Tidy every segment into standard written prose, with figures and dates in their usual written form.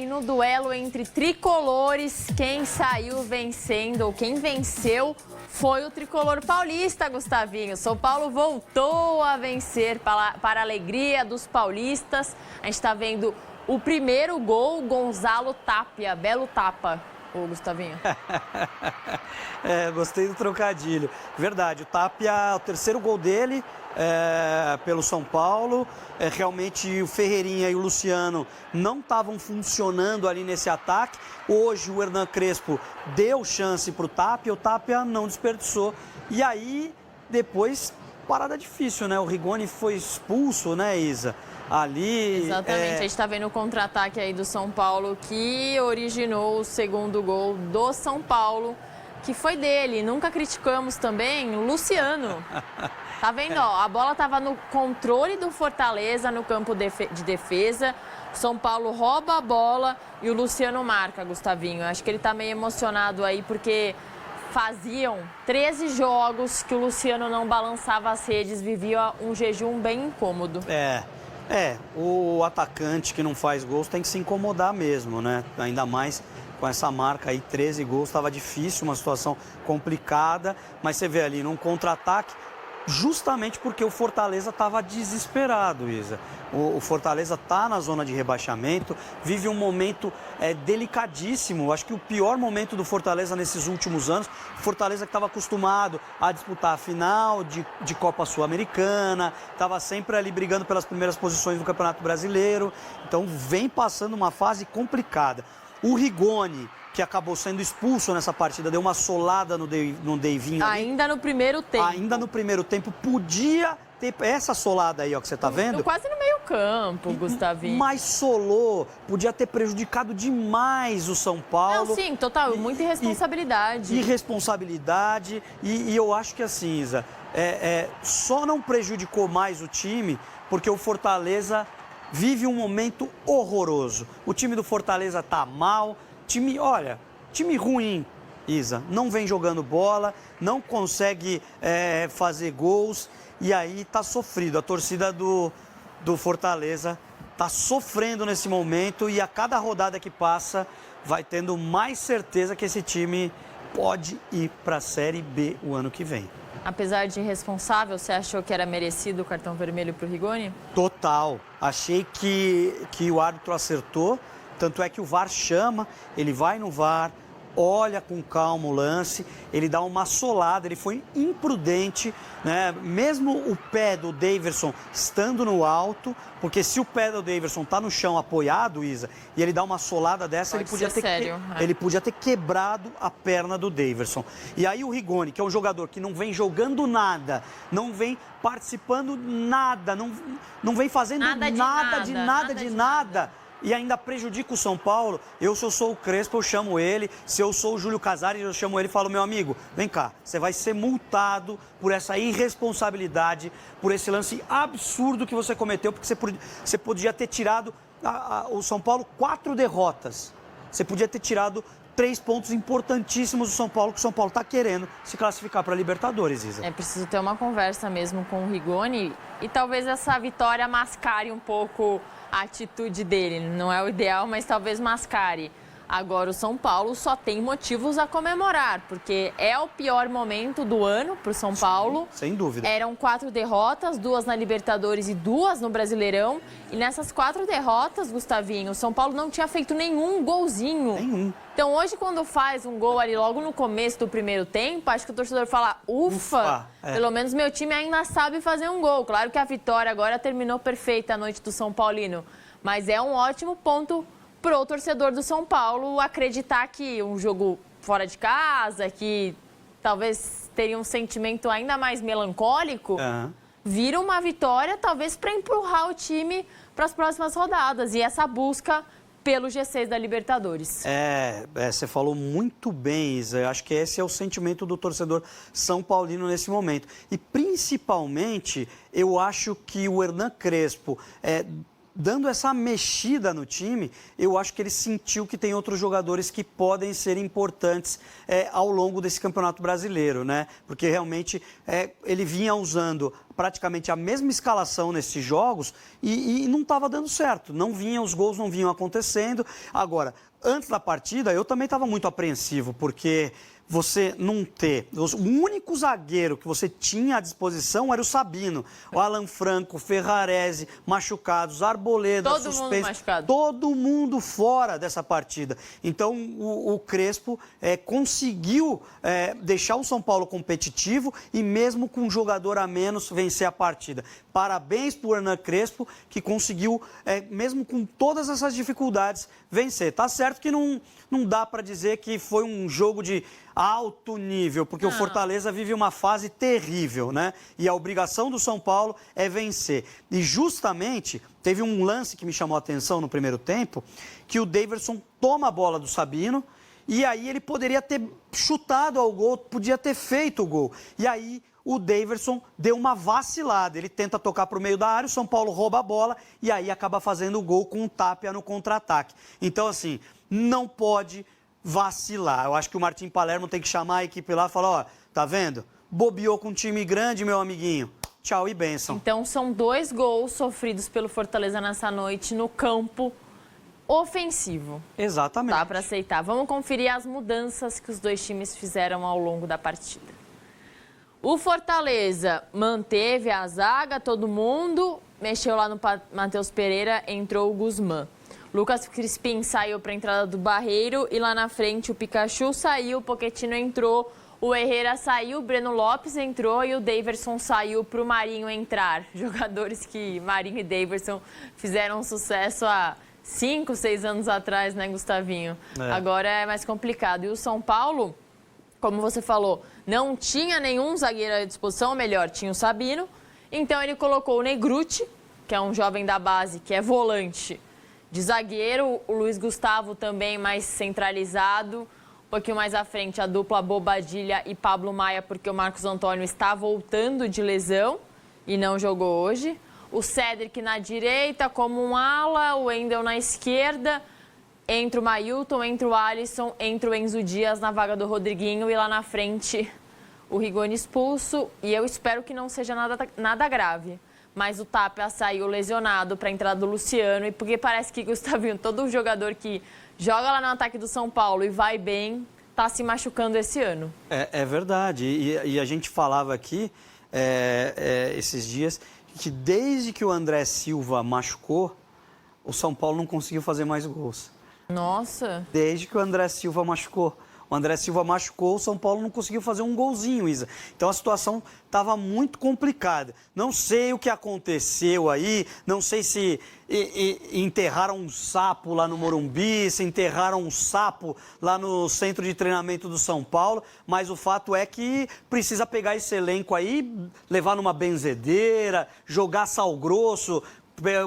e no duelo entre tricolores, quem saiu vencendo, ou quem venceu, foi o tricolor paulista, Gustavinho. São Paulo voltou a vencer para a alegria dos paulistas. A gente está vendo o primeiro gol, Gonzalo Tapia, belo tapa, ô Gustavinho. Gostei do trocadilho. Verdade, o Tapia, o terceiro gol dele pelo São Paulo. Realmente o Ferreirinha e o Luciano não estavam funcionando ali nesse ataque. Hoje o Hernan Crespo deu chance para o Tapia não desperdiçou. E aí, depois, parada difícil, né? O Rigoni foi expulso, né, Isa? Ali... Exatamente, a gente está vendo o contra-ataque aí do São Paulo que originou o segundo gol do São Paulo, que foi dele. Nunca criticamos também o Luciano. Tá vendo, ó, a bola estava no controle do Fortaleza no campo de defesa. São Paulo rouba a bola e o Luciano marca, Gustavinho. Acho que ele tá meio emocionado aí porque faziam 13 jogos que o Luciano não balançava as redes, vivia um jejum bem incômodo. O atacante que não faz gols tem que se incomodar mesmo, né? Ainda mais com essa marca aí, 13 gols, estava difícil, uma situação complicada, mas você vê ali num contra-ataque, justamente porque o Fortaleza estava desesperado, Isa. O Fortaleza está na zona de rebaixamento, vive um momento delicadíssimo. Acho que o pior momento do Fortaleza nesses últimos anos, o Fortaleza que estava acostumado a disputar a final de Copa Sul-Americana, estava sempre ali brigando pelas primeiras posições do Campeonato Brasileiro, então vem passando uma fase complicada. O Rigoni, que acabou sendo expulso nessa partida, deu uma solada no Deivinho ali. Ainda no primeiro tempo. Ainda no primeiro tempo, podia ter essa solada aí, ó, que você tá vendo? Quase no meio campo, Gustavinho. Mas solou, podia ter prejudicado demais o São Paulo. Não, sim, total, muita irresponsabilidade. Irresponsabilidade, e eu acho que assim, Isa, só não prejudicou mais o time, porque o Fortaleza vive um momento horroroso. O time do Fortaleza tá mal, time ruim, Isa, não vem jogando bola, não consegue fazer gols e aí tá sofrido. A torcida do Fortaleza tá sofrendo nesse momento e a cada rodada que passa vai tendo mais certeza que esse time pode ir para a Série B o ano que vem. Apesar de irresponsável, você achou que era merecido o cartão vermelho para o Rigoni? Total. Achei que o árbitro acertou. Tanto é que o VAR chama, ele vai no VAR, olha com calma o lance, ele dá uma solada, ele foi imprudente, né? Mesmo o pé do Daverson estando no alto, porque se o pé do Daverson está no chão apoiado, Isa, e ele dá uma solada dessa, ele podia ter quebrado a perna do Daverson. E aí o Rigoni, que é um jogador que não vem jogando nada, não vem participando nada, não vem fazendo nada. E ainda prejudica o São Paulo. Se eu sou o Crespo, eu chamo ele. Se eu sou o Júlio Casares, eu chamo ele e falo, meu amigo, vem cá, você vai ser multado por essa irresponsabilidade, por esse lance absurdo que você cometeu, porque você podia ter tirado o São Paulo 4 derrotas. Você podia ter tirado 3 pontos importantíssimos do São Paulo, que o São Paulo está querendo se classificar para a Libertadores, Isa. É preciso ter uma conversa mesmo com o Rigoni e talvez essa vitória mascare um pouco a atitude dele. Não é o ideal, mas talvez mascare. Agora o São Paulo só tem motivos a comemorar, porque é o pior momento do ano para o São Paulo. Sem dúvida. Eram 4 derrotas, 2 na Libertadores e 2 no Brasileirão. E nessas 4 derrotas, Gustavinho, o São Paulo não tinha feito nenhum golzinho. Nenhum. Então hoje, quando faz um gol ali logo no começo do primeiro tempo, acho que o torcedor fala, ufa, pelo menos meu time ainda sabe fazer um gol. Claro que a vitória agora terminou perfeita a noite do São Paulino, mas é um ótimo ponto pro torcedor do São Paulo acreditar que um jogo fora de casa, que talvez teria um sentimento ainda mais melancólico, vira uma vitória talvez para empurrar o time para as próximas rodadas. E essa busca pelo G6 da Libertadores. Você falou muito bem, Isa. Eu acho que esse é o sentimento do torcedor são paulino nesse momento. E principalmente, eu acho que o Hernan Crespo, dando essa mexida no time, eu acho que ele sentiu que tem outros jogadores que podem ser importantes ao longo desse Campeonato Brasileiro, né? Porque realmente ele vinha usando praticamente a mesma escalação nesses jogos e não estava dando certo. Os gols não vinham acontecendo. Agora, antes da partida, eu também estava muito apreensivo, porque você não ter... O único zagueiro que você tinha à disposição era o Sabino. O Alan Franco, Ferrarese, machucados, Arboleda, todo suspenso. mundo machucado. Todo mundo fora dessa partida. Então, o Crespo conseguiu deixar o São Paulo competitivo e mesmo com um jogador a menos vencer a partida. Parabéns para o Hernan Crespo, que conseguiu, mesmo com todas essas dificuldades, vencer. Tá certo que não dá para dizer que foi um jogo de alto nível, porque o Fortaleza vive uma fase terrível, né? E a obrigação do São Paulo é vencer. E justamente, teve um lance que me chamou a atenção no primeiro tempo, que o Daverson toma a bola do Sabino, e aí ele poderia ter chutado ao gol, podia ter feito o gol. E aí o Daverson deu uma vacilada, ele tenta tocar para o meio da área, o São Paulo rouba a bola e aí acaba fazendo o gol com um Tapia no contra-ataque. Então, assim, não pode vacilar. Eu acho que o Martim Palermo tem que chamar a equipe lá e falar, ó, tá vendo? Bobeou com um time grande, meu amiguinho. Tchau e bênção. Então, são 2 gols sofridos pelo Fortaleza nessa noite no campo ofensivo. Exatamente. Dá para aceitar. Vamos conferir as mudanças que os 2 times fizeram ao longo da partida. O Fortaleza manteve a zaga, todo mundo, mexeu lá no Matheus Pereira, entrou o Guzmán. Lucas Crispim saiu para a entrada do Barreiro e lá na frente o Pikachu saiu, o Pochettino entrou, o Herrera saiu, o Breno Lopes entrou e o Daverson saiu para o Marinho entrar. Jogadores que Marinho e Daverson fizeram sucesso há 5, 6 anos atrás, né, Gustavinho? Agora é mais complicado. E o São Paulo, como você falou, não tinha nenhum zagueiro à disposição, ou melhor, tinha o Sabino. Então ele colocou o Negruti, que é um jovem da base, que é volante de zagueiro. O Luiz Gustavo também mais centralizado. Um pouquinho mais à frente, a dupla Bobadilha e Pablo Maia, porque o Marcos Antônio está voltando de lesão e não jogou hoje. O Cédric na direita como um ala, o Wendel na esquerda. Entra o Mailton, entra o Alisson, entra o Enzo Dias na vaga do Rodriguinho e lá na frente o Rigoni expulso. E eu espero que não seja nada grave. Mas o Tapia saiu lesionado para a entrada do Luciano. E porque parece que, Gustavinho, todo jogador que joga lá no ataque do São Paulo e vai bem, está se machucando esse ano. É verdade. E a gente falava aqui esses dias que desde que o André Silva machucou, o São Paulo não conseguiu fazer mais gols. Nossa! Desde que o André Silva machucou. O André Silva machucou, o São Paulo não conseguiu fazer um golzinho, Isa. Então a situação estava muito complicada. Não sei o que aconteceu aí, não sei se enterraram um sapo lá no Morumbi, se enterraram um sapo lá no centro de treinamento do São Paulo, mas o fato é que precisa pegar esse elenco aí, levar numa benzedeira, jogar sal grosso.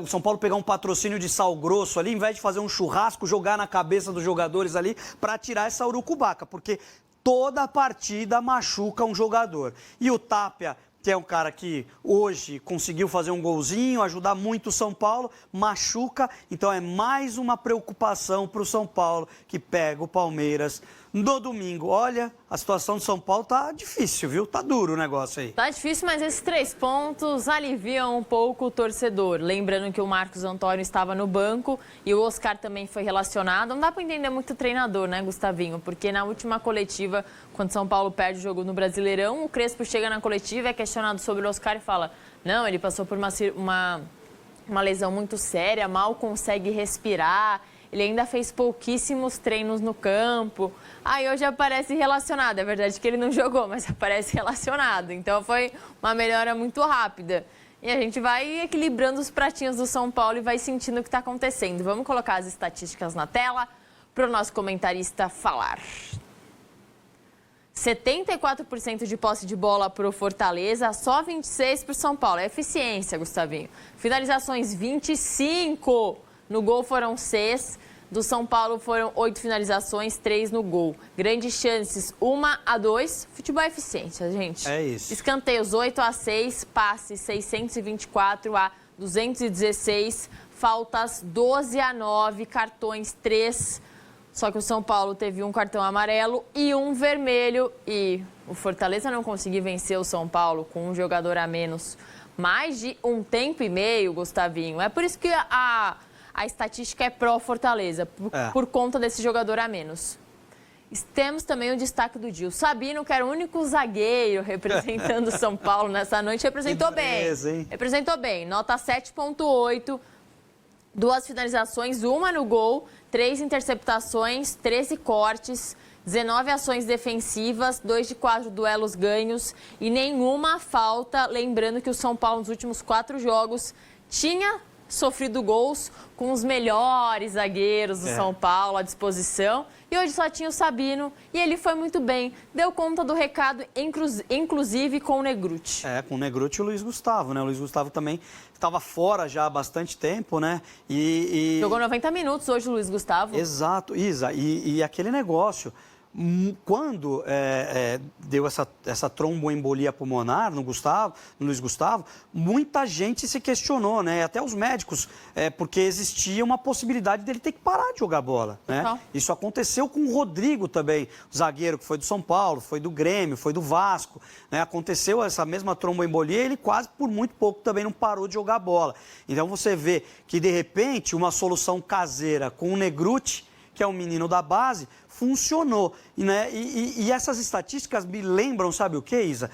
O São Paulo pegar um patrocínio de sal grosso ali, em vez de fazer um churrasco, jogar na cabeça dos jogadores ali para tirar essa urucubaca, porque toda partida machuca um jogador. E o Tapia, que é um cara que hoje conseguiu fazer um golzinho, ajudar muito o São Paulo, machuca, então é mais uma preocupação para o São Paulo, que pega o Palmeiras no domingo. Olha, a situação do São Paulo tá difícil, viu? Tá duro o negócio aí. Tá difícil, mas esses 3 pontos aliviam um pouco o torcedor. Lembrando que o Marcos Antônio estava no banco e o Oscar também foi relacionado. Não dá para entender muito o treinador, né, Gustavinho? Porque na última coletiva, quando São Paulo perde o jogo no Brasileirão, o Crespo chega na coletiva, é questionado sobre o Oscar e fala: não, ele passou por uma lesão muito séria, mal consegue respirar. Ele ainda fez pouquíssimos treinos no campo. Aí hoje aparece relacionado. É verdade que ele não jogou, mas aparece relacionado. Então foi uma melhora muito rápida. E a gente vai equilibrando os pratinhos do São Paulo e vai sentindo o que está acontecendo. Vamos colocar as estatísticas na tela para o nosso comentarista falar. 74% de posse de bola para o Fortaleza, só 26% para o São Paulo. É eficiência, Gustavinho. Finalizações, 25%. No gol foram 6. Do São Paulo foram 8 finalizações, 3 no gol. Grandes chances, 1-2. Futebol é eficiência, gente. É isso. Escanteios, 8-6. Passes, 624-216. Faltas, 12-9. Cartões, 3. Só que o São Paulo teve um cartão amarelo e um vermelho. E o Fortaleza não conseguiu vencer o São Paulo com um jogador a menos. mais de um tempo e meio, Gustavinho. É por isso que a estatística é pró-Fortaleza, por conta desse jogador a menos. Temos também o destaque do Gil. Sabino, que era o único zagueiro representando o São Paulo nessa noite, representou bem. Representou bem. Nota 7,8. 2 finalizações, 1 no gol, 3 interceptações, 13 cortes, 19 ações defensivas, 2 de 4 duelos ganhos e nenhuma falta. Lembrando que o São Paulo, nos últimos 4 jogos, tinha sofrido gols com os melhores zagueiros do São Paulo à disposição. E hoje só tinha o Sabino e ele foi muito bem. Deu conta do recado, inclusive com o Negrutti. Com o Negrutti e o Luiz Gustavo, né? O Luiz Gustavo também estava fora já há bastante tempo, né? Jogou 90 minutos hoje o Luiz Gustavo. Exato, Isa. E aquele negócio... Quando deu essa tromboembolia pulmonar no Luiz Gustavo, muita gente se questionou, né? Até os médicos, porque existia uma possibilidade dele ter que parar de jogar bola, né? Isso aconteceu com o Rodrigo também, o zagueiro que foi do São Paulo, foi do Grêmio, foi do Vasco, né? Aconteceu essa mesma tromboembolia e ele quase por muito pouco também não parou de jogar bola. Então você vê que de repente uma solução caseira com o Negrutti, que é um menino da base, funcionou. Né? E essas estatísticas me lembram, sabe o que, Isa?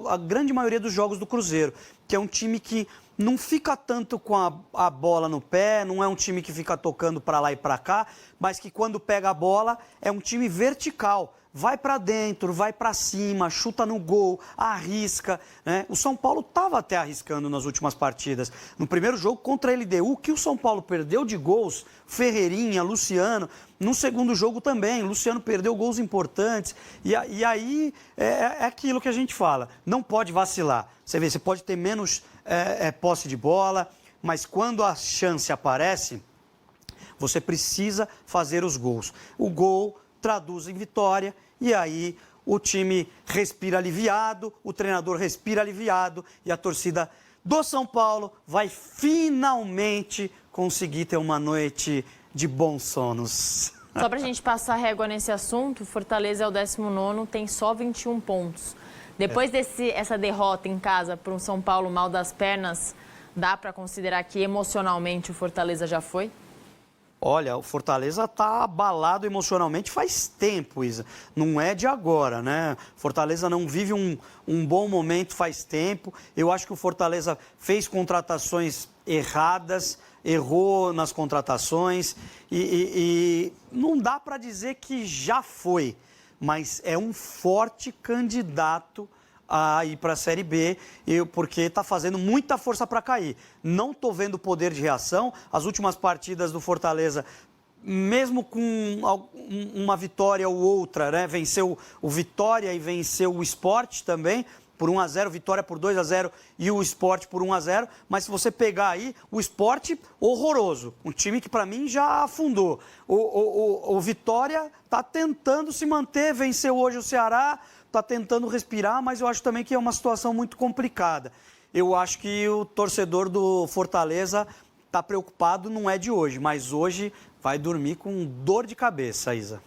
A grande maioria dos jogos do Cruzeiro, que é um time que não fica tanto com a bola no pé, não é um time que fica tocando para lá e para cá, mas que quando pega a bola é um time vertical. Vai para dentro, vai para cima, chuta no gol, arrisca, né? O São Paulo estava até arriscando nas últimas partidas. No primeiro jogo contra a LDU, que o São Paulo perdeu de gols, Ferreirinha, Luciano. No segundo jogo também, Luciano perdeu gols importantes. E aí é aquilo que a gente fala, não pode vacilar. Você vê, você pode ter menos posse de bola, mas quando a chance aparece, você precisa fazer os gols. O gol traduz em vitória e aí o time respira aliviado, o treinador respira aliviado e a torcida do São Paulo vai finalmente conseguir ter uma noite de bons sonos. Só para a gente passar régua nesse assunto, Fortaleza é o 19º, tem só 21 pontos. Depois dessa derrota em casa para um São Paulo mal das pernas, dá para considerar que emocionalmente o Fortaleza já foi? Olha, o Fortaleza está abalado emocionalmente faz tempo, Isa. Não é de agora, né? Fortaleza não vive um bom momento faz tempo. Eu acho que o Fortaleza fez contratações erradas, errou nas contratações e não dá para dizer que já foi, mas é um forte candidato a ir para a Série B, porque está fazendo muita força para cair. Não estou vendo poder de reação. As últimas partidas do Fortaleza, mesmo com uma vitória ou outra, né? Venceu o Vitória e venceu o Sport também, por 1-0, Vitória por 2-0 e o Sport por 1-0. Mas se você pegar aí, o Sport, horroroso. Um time que para mim já afundou. O Vitória está tentando se manter, venceu hoje o Ceará, está tentando respirar, mas eu acho também que é uma situação muito complicada. Eu acho que o torcedor do Fortaleza está preocupado, não é de hoje, mas hoje vai dormir com dor de cabeça, Isa.